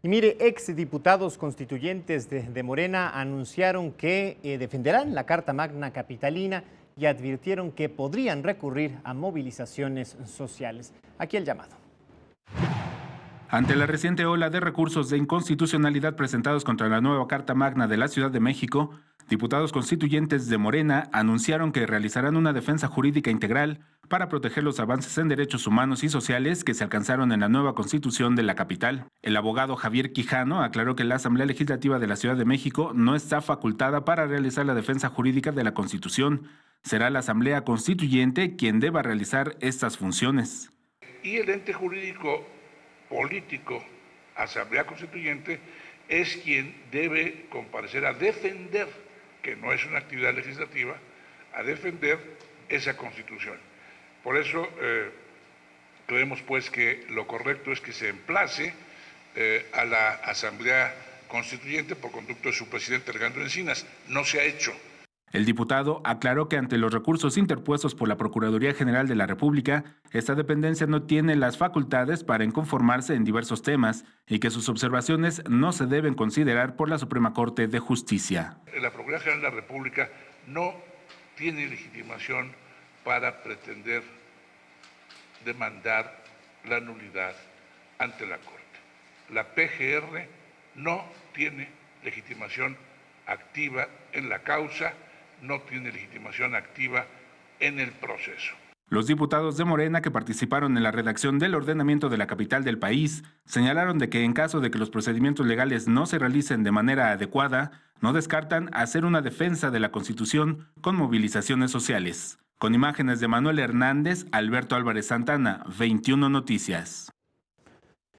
Y mire, exdiputados constituyentes de Morena anunciaron que defenderán la Carta Magna Capitalina y advirtieron que podrían recurrir a movilizaciones sociales. Aquí el llamado. Ante la reciente ola de recursos de inconstitucionalidad presentados contra la nueva Carta Magna de la Ciudad de México, diputados constituyentes de Morena anunciaron que realizarán una defensa jurídica integral para proteger los avances en derechos humanos y sociales que se alcanzaron en la nueva Constitución de la capital. El abogado Javier Quijano aclaró que la Asamblea Legislativa de la Ciudad de México no está facultada para realizar la defensa jurídica de la Constitución. Será la Asamblea Constituyente quien deba realizar estas funciones. Y el ente jurídico político, Asamblea Constituyente, es quien debe comparecer a defender, que no es una actividad legislativa, a defender esa Constitución. Por eso creemos pues que lo correcto es que se emplace a la Asamblea Constituyente por conducto de su presidente Alejandro Encinas. No se ha hecho. El diputado aclaró que ante los recursos interpuestos por la Procuraduría General de la República, esta dependencia no tiene las facultades para inconformarse en diversos temas y que sus observaciones no se deben considerar por la Suprema Corte de Justicia. La Procuraduría General de la República no tiene legitimación para pretender demandar la nulidad ante la Corte. La PGR no tiene legitimación activa en la causa, no tiene legitimación activa en el proceso. Los diputados de Morena que participaron en la redacción del ordenamiento de la capital del país señalaron de que en caso de que los procedimientos legales no se realicen de manera adecuada, no descartan hacer una defensa de la Constitución con movilizaciones sociales. Con imágenes de Manuel Hernández, Alberto Álvarez Santana, 21 Noticias.